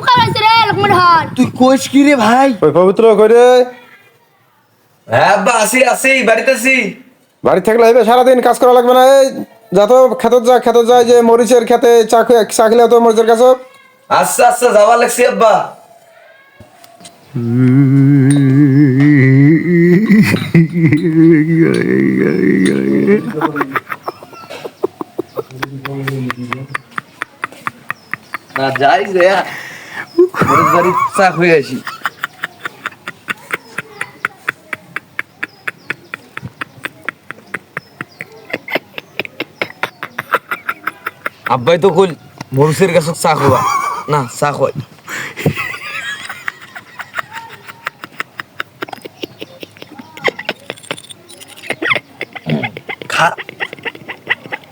পোকা লাগছে রে লক্ষ্মণ হার। তুই কইস কি রে ভাই? ওই পবিত্র কইরে হ্যাঁ আব্বা আসি আসি বাড়িতে আসি। বাড়ি থাকলে হবে সারাদিন কাজ করা লাগবে না। এই যা তো খেতে যায় যে মরিচের খেতে চা খেলে তো মরিচের কাছে আচ্ছা আচ্ছা যাওয়া লাগছি আব্বা। না যাই যে মরিচ বাড়ি চা হয়ে আসি। আব্বাই তো কইল মরুচের গাছ চা খাওয়া না চা খাওয়াই। খা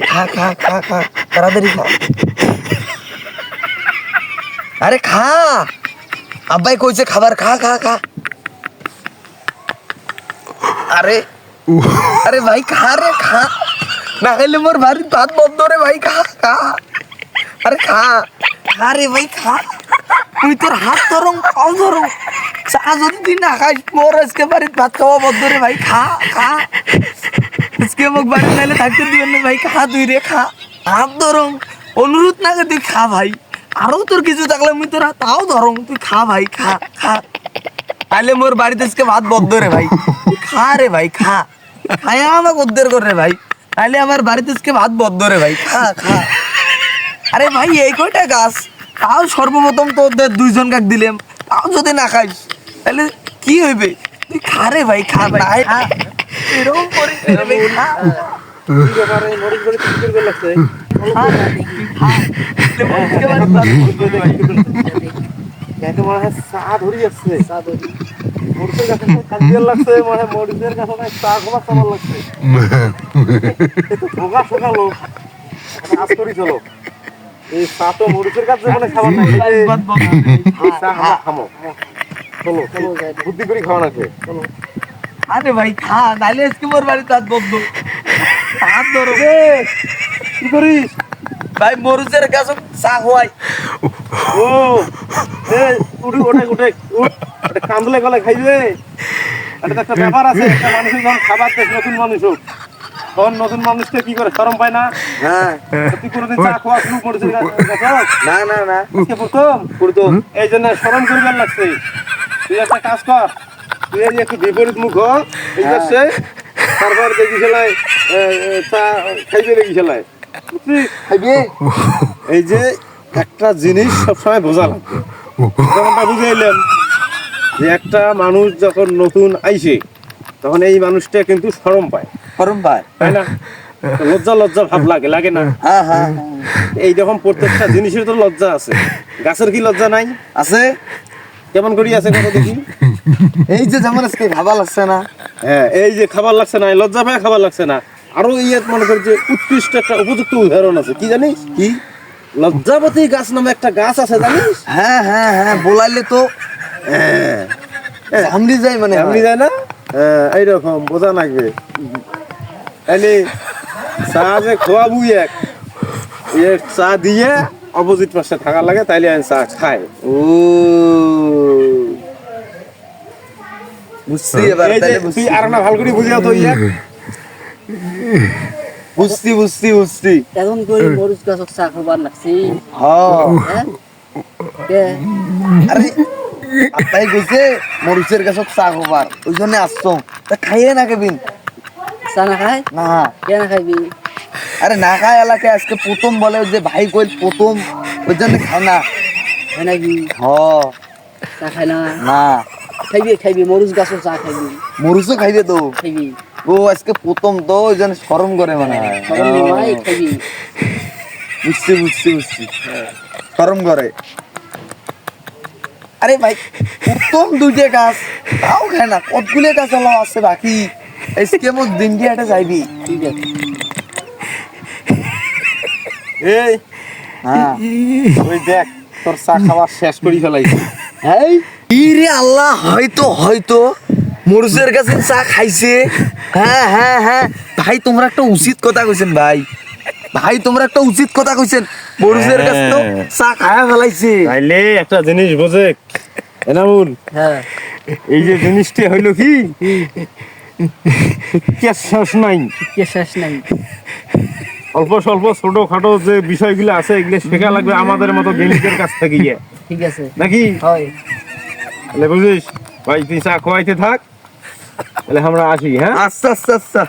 খা খা খা খা তাড়াতাড়ি খা। আরে খা আব্বাই কইছে খাবার খা খা খা। আরে আরে ভাই খা রে খা না খেলে মোর বাড়ির ভাত বন্ধ রে ভাই খা খা। আরে খা খা রে ভাই খা। তুই তোর হাত ধরং পাও ধরং চা যদি তুই না খাইস মোর আজকে বাড়ির ভাত খাওয়া বন্ধ রে ভাই খা খা। আজকে মোক বাড়ি নাইলে থাকতে দিবেন না ভাই খা তুই রে খা। হাত ধরং অনুরোধ না তুই খা ভাই। আরো তোর কিছু থাকলে মুই তোর তাও ধরং তুই খা ভাই খা খা। তাইলে মোর বাড়িতে আজকে ভাত বন্ধ রে ভাই খা রে ভাই খা। খায়া আমাকে উদ্ধার কর রে ভাই তাইলে আমার বাড়িতে আজকে ভাত বন্ধ রে ভাই খা খা। আরে ভাই এই কয়টা গাছ তাও সর্বপ্রথম তোদের দুইজন কাক দিলাম তাও যদি না খাইস তাহলে কি হইবে? তুই খা রে ভাই খা ভাই খা। এরকম করিস না রে ভাই, খা। এই চা তো মরিচের কাছে মানে খাবার নাই। চলো বুদ্ধি করে খাওয়া লাগবে। আরে ভাই খা নাইলে আজকে মোর বাড়িতে ভাত বন্ধ। হাত ধরো কি করিস ভাই মরুচের গাছ চা খোয়াই। ও উঠে উঠে উঠে কান্দলে গলে খাইবে। এটা তো একটা ব্যাপার আছে, একটা মানুষ যখন খাবার দেয় নতুন মানুষ হোক তখন নতুন মানুষকে কি করে শরম পায় না? হ্যাঁ তুই কোনোদিন চা খাওয়া শুরু করেছিস না না না আজকে প্রথম এই জন্য শরম করিবার লাগছে। তুই একটা কাজ কর, তুই এই যে একটু বিপরীত মুখ হ, এই করছে তারপর দেখি খেলায় চা খাইবে দেখি খেলায় খাইবে। এই যে একটা জিনিস সবসময় বোঝা লাগবে। যেমনটা বুঝাইলাম যে একটা মানুষ যখন নতুন আইসে তখন এই মানুষটা কিন্তু শরম পায়, শরম পায় তাই না? তো লজ্জা লজ্জা ভাব লাগে লাগে না? হ্যাঁ হ্যাঁ এইরকম প্রত্যেকটা জিনিসের তো লজ্জা আছে। গাছের কি লজ্জা নাই? আছে। কেমন করি আছে কত দেখি। এই যে যেমন আজকে খাবার লাগছে না। হ্যাঁ এই যে খাবার লাগছে না, লজ্জা পায় খাবার লাগছে না। আরো ইয়াত মনে করি যে উৎকৃষ্ট একটা উপযুক্ত উদাহরণ আছে, কি জানিস? কি? লজ্জাবতী গাছ নামে একটা গাছ আছে জানিস? হ্যাঁ হ্যাঁ হ্যাঁ বলাইলে তো সামনে যাই মানে এমনি যায় না? হ্যাঁ এইরকম বোঝা লাগবে। তাইলে চা যে খোয়াবু এক চা দিয়ে অপোজিট পাশে থাকা লাগে, তাইলে আমি চা খাই। ও বুঝছি এবার এই যে তাইলে তুই বুঝছি আর না ভালো করে বুঝিয়া তো বুঝছি বুঝছি বুঝছি। এখন করে মরিচ গাছ চা খাবার লাগছি। হ্যাঁ হ্যাঁ আরে তাই কইছে মরিচের গাছত চা খাবার ওই জন্য আসছো তা খাইয়ে না কেবিন চা না খাই না। কেন খাইবি? আরে না খায় এলাকে আজকে প্রথম বলে যে ভাই কইল প্রথম ওই জন্য খায় না। খাই নাকি? হ চা খাই না? না খাইবি খাইবি মরিচ গাছ চা খাইবি মরিচও খাইবে তো। খাইবি ও আজকে প্রথম তো ওই জন্য শরম করে মানে সরম নিমাই খাইবি। বুঝছি বুঝছি বুঝছি শরম করে। আরে ভাই প্রথম দুইটা গাছ তাও খায় না, কতগুলো গাছ হলো আছে বাকি। আজকে মোর দিন দিয়ে এটা যাইবি। ঠিক আছে এই হ্যাঁ ওই দেখ তোর চা খাওয়া শেষ করি ফেলাইছি। এই ইরে আল্লাহ হয়তো হয়তো মরুচের কাছে চা খাইছে। হ্যাঁ হ্যাঁ হ্যাঁ ভাই তোমরা একটা উচিত কথা কইছেন ভাই। ভাই তোমরা একটা উচিত কথা কইছেন। মরুচের গাছ তো চা খায়া ফেলাইছে। তাইলে একটা জিনিস বোঝে এনামুল, হ্যাঁ এই যে জিনিসটা হইল কি কেস শেষ নাই, কে শেষ নাই। অল্প স্বল্প ছোটখাটো যে বিষয়গুলো আছে এগুলো শেখা লাগবে আমাদের মতো গেমিকের কাছ থেকে গিয়ে, ঠিক আছে নাকি? হয়। তাহলে বুঝিস ভাই, তুই চা খোয়াইতে থাক, তাহলে আমরা আসি। হ্যাঁ, আচ্ছা আচ্ছা আচ্ছা।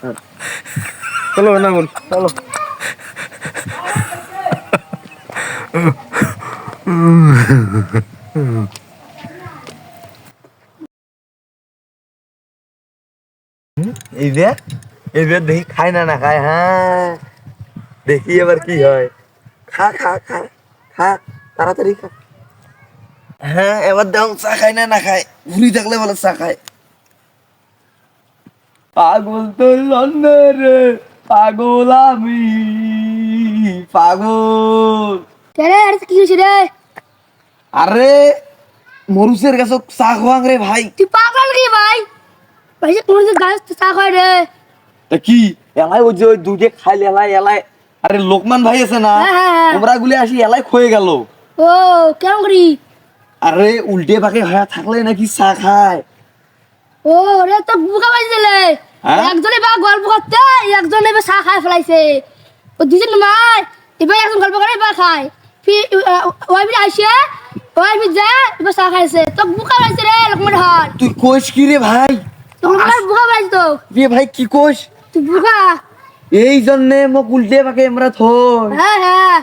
চলো এনামুল, চলো। এইবার দেখি খায় না খায়। হ্যাঁ দেখি এবার কি হয়। খা খা খা খা, তাড়াতাড়ি খা। হ্যাঁ এবার দেখ চা খায় না খায়, ঘুরি থাকলে বলে চা খায়। পাগল তো রে, পাগল আমি, পাগল। রে আরে কি হইছে রে? আরে মরুচের গাছ চা খোয়াং রে ভাই। তুই পাগল কি ভাই? ভাই কোন যে গাছ চা খায় রে? তা কি এলাই ওই যে ওই দুধে খাইলে এলাই এলাই। আরে লোকমান ভাই আছে না, হ্যাঁ, হ্যাঁ। ওমরা গুলি আসি এলাই খয়ে গেল। ও কেমন করি? আরে উল্টে পাকে হয়ে থাকলে নাকি চা খায়। ও রে তো বুকা বাজি দিলে। হ্যাঁ? একজনে বা গল্প করতে, একজনে বা চা খায় ফেলাইছে। ও দুজন মার এবার একজন গল্প করে বা খায়। ফির ওই বি আইছে, ওই বি যা এবার চা খাইছে। তো বুকা বাজি রে লোকমান হার। তুই কোষ কি রে ভাই? লোকমান বুকা বাজি তো। রে ভাই কি কোষ? তুই বুকা। এই জন্যে মোক উল্টে পাকে আমরা থই। হ্যাঁ হ্যাঁ